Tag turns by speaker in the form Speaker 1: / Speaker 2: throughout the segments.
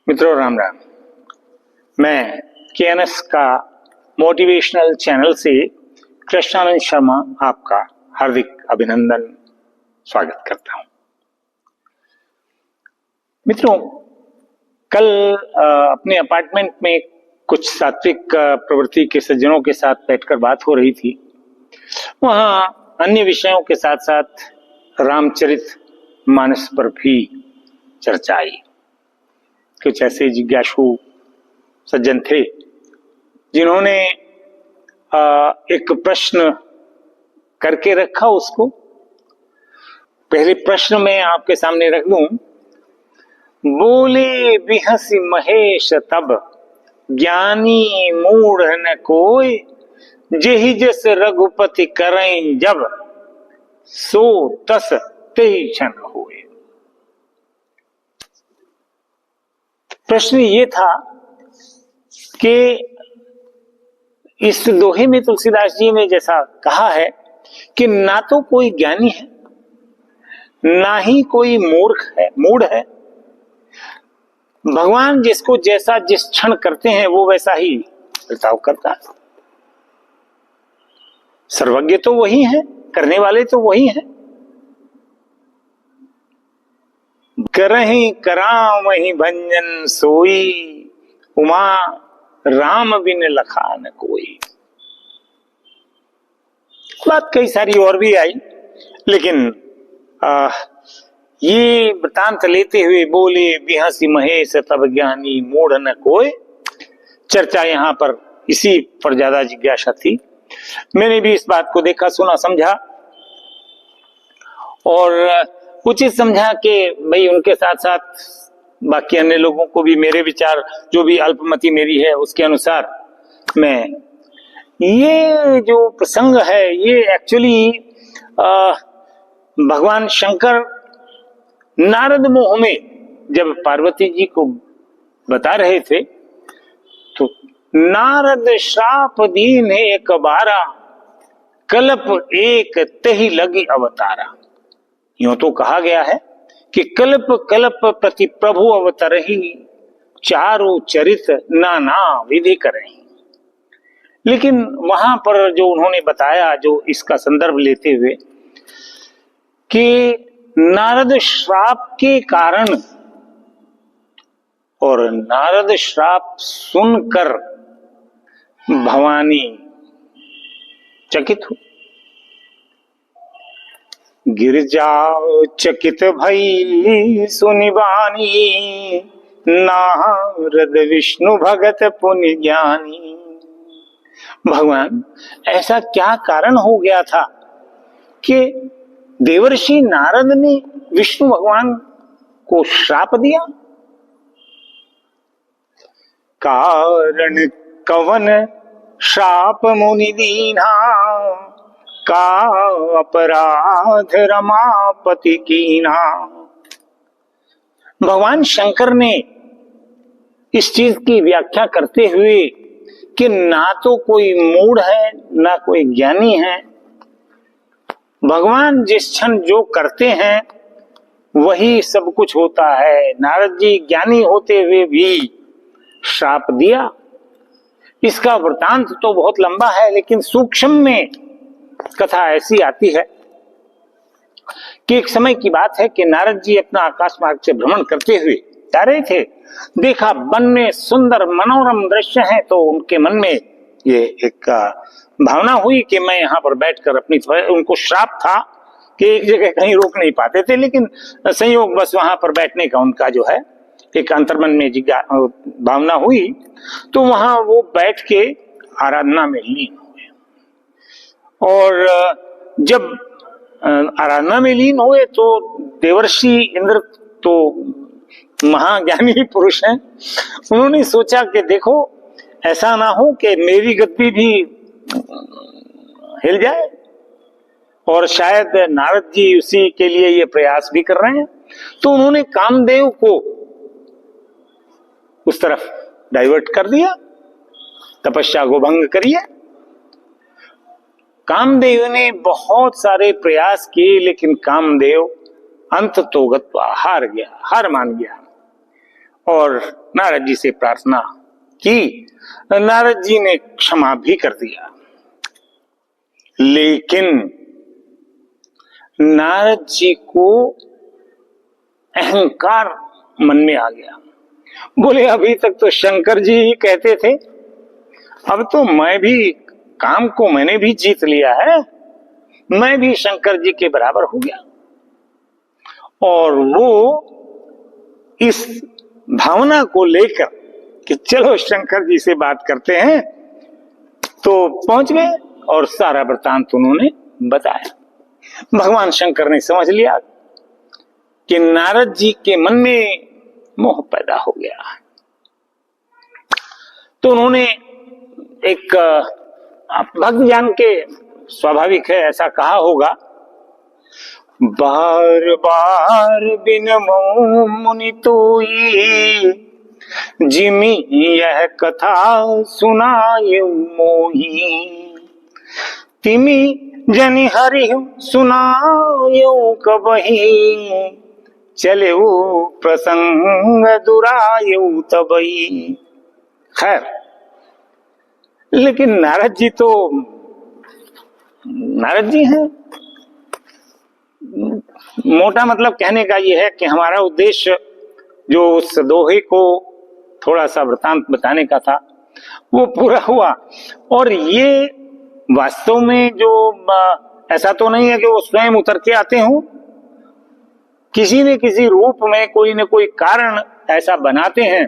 Speaker 1: मित्रों राम राम। मैं केएनएस का मोटिवेशनल चैनल से कृष्णानंद शर्मा आपका हार्दिक अभिनंदन स्वागत करता हूं। मित्रों, कल अपने अपार्टमेंट में कुछ सात्विक प्रवृत्ति के सज्जनों के साथ बैठकर बात हो रही थी। वहां अन्य विषयों के साथ साथ रामचरित मानस पर भी चर्चा आई। कुछ ऐसे जिज्ञासु सज्जन थे जिन्होंने एक प्रश्न करके रखा। उसको पहले प्रश्न मैं आपके सामने रख दूं। बोले बिहसी महेश तब, ज्ञानी मूढ़ न कोय, जेहि जस रघुपति करें जब, सो तस तेहि क्षण होए। प्रश्न ये था कि इस दोहे में तुलसीदास जी ने जैसा कहा है कि ना तो कोई ज्ञानी है ना ही कोई मूढ़ है। भगवान जिसको जैसा जिस क्षण करते हैं वो वैसा ही बर्ताव करता है। सर्वज्ञ तो वही है, करने वाले तो वही हैं। करहि करामहि भंजन सोई, उमा राम बिन लखा न कोई। बात कई सारी और भी आई, लेकिन ये वृतांत लेते हुए बोले बिहसी महेश तब, ज्ञानी मूढ़ न कोय। चर्चा यहाँ पर इसी पर ज्यादा जिज्ञासा थी। मैंने भी इस बात को देखा, सुना, समझा और उचित समझा कि भाई उनके साथ साथ बाकी अन्य लोगों को भी मेरे विचार, जो भी अल्पमति मेरी है उसके अनुसार मैं ये जो प्रसंग है ये एक्चुअली भगवान शंकर नारद मोह में जब पार्वती जी को बता रहे थे तो नारद श्राप दीन एक बारा, कल्प एक तेहि लगी अवतारा। यूं तो कहा गया है कि कल्प कल्प प्रति प्रभु अवतरहि, चारु चरित नाना विधि करहि। लेकिन वहां पर जो उन्होंने बताया, जो इसका संदर्भ लेते हुए कि नारद श्राप के कारण और नारद श्राप सुनकर भवानी चकित हुई। गिरजा चकित भई सुनि बानी, नारद विष्णु भगत पुनि ज्ञानी। भगवान ऐसा क्या कारण हो गया था कि देवर्षि नारद ने विष्णु भगवान को श्राप दिया? कारण कवन श्राप मुनि दीना, का अपराध रमापति कीना। भगवान शंकर ने इस चीज की व्याख्या करते हुए कि ना तो कोई मूढ़ है ना कोई ज्ञानी है, भगवान जिस क्षण जो करते हैं वही सब कुछ होता है। नारद जी ज्ञानी होते हुए भी श्राप दिया। इसका वृतांत तो बहुत लंबा है, लेकिन सूक्ष्म में कथा ऐसी आती है कि एक समय की बात है कि नारद जी अपना आकाश मार्ग से भ्रमण करते हुए जा रहे थे। देखा वन में सुंदर मनोरम दृश्य है, तो उनके मन में ये एक भावना हुई कि मैं यहाँ पर बैठकर अपनी, उनको श्राप था कि एक जगह कहीं रोक नहीं पाते थे, लेकिन संयोग बस वहां पर बैठने का उनका जो है एक अंतर्मन में भावना हुई, तो वहां वो बैठ के आराधना में लीन हुए। और जब आराधना में लीन हुए तो देवर्षि इंद्र तो महाज्ञानी पुरुष हैं, उन्होंने सोचा कि देखो ऐसा ना हो कि मेरी गद्दी भी हिल जाए, और शायद नारद जी उसी के लिए ये प्रयास भी कर रहे हैं। तो उन्होंने कामदेव को उस तरफ डाइवर्ट कर दिया, तपस्या को भंग करिए। कामदेव ने बहुत सारे प्रयास किए, लेकिन कामदेव अंत तो गत्वा हार गया, हार मान गया। और नारद जी से प्रार्थना की। नारद जी ने क्षमा भी कर दिया, लेकिन नारद जी को अहंकार मन में आ गया। बोले अभी तक तो शंकर जी ही कहते थे, अब तो मैं भी काम को मैंने भी जीत लिया है, मैं भी शंकर जी के बराबर हो गया। और वो इस भावना को लेकर कि चलो शंकर जी से बात करते हैं, तो पहुंच गए और सारा वृतांत उन्होंने बताया। भगवान शंकर ने समझ लिया कि नारद जी के मन में मोह पैदा हो गया। तो उन्होंने एक भक्त जान के, स्वाभाविक है ऐसा कहा होगा, बार बार बिनमो मुनि तोई, जिमि यह कथा सुनाए मोही, तिमि जनि हरि सुनायो कबही, चले प्रसंग दुरायो तबई। खैर, लेकिन नारद जी तो नारद जी हैं। मोटा मतलब कहने का यह है कि हमारा उद्देश्य जो उस दोहे को थोड़ा सा वृतांत बताने का था वो पूरा हुआ। और ये वास्तव में जो ऐसा तो नहीं है कि वो स्वयं उतर के आते हों, किसी न किसी रूप में कोई न कोई कारण ऐसा बनाते हैं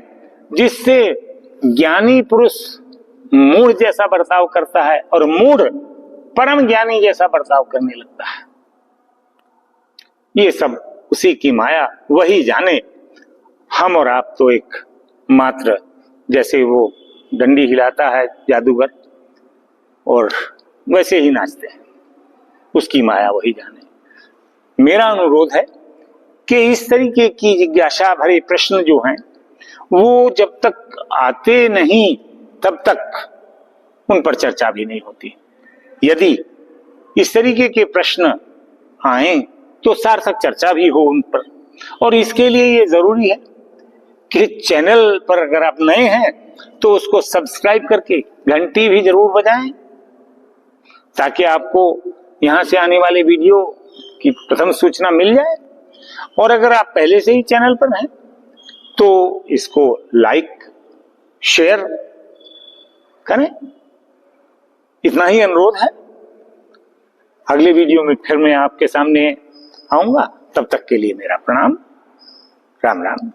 Speaker 1: जिससे ज्ञानी पुरुष मूढ़ जैसा बर्ताव करता है और मूढ़ परम ज्ञानी जैसा बर्ताव करने लगता है। ये सब उसी की माया, वही जाने। हम और आप तो एक मात्र, जैसे वो डंडी हिलाता है जादूगर और वैसे ही नाचते हैं, उसकी माया वही जाने। मेरा अनुरोध है कि इस तरीके की जिज्ञासा भरे प्रश्न जो हैं वो जब तक आते नहीं तब तक उन पर चर्चा भी नहीं होती। यदि इस तरीके के प्रश्न आए तो सार्थक चर्चा भी हो उन पर। और इसके लिए ये जरूरी है कि चैनल पर अगर आप नए हैं तो उसको सब्सक्राइब करके घंटी भी जरूर बजाएं, ताकि आपको यहां से आने वाले वीडियो की प्रथम सूचना मिल जाए। और अगर आप पहले से ही चैनल पर हैं तो इसको लाइक शेयर करें, इतना ही अनुरोध है। अगले वीडियो में फिर मैं आपके सामने आऊंगा, तब तक के लिए मेरा प्रणाम। राम राम।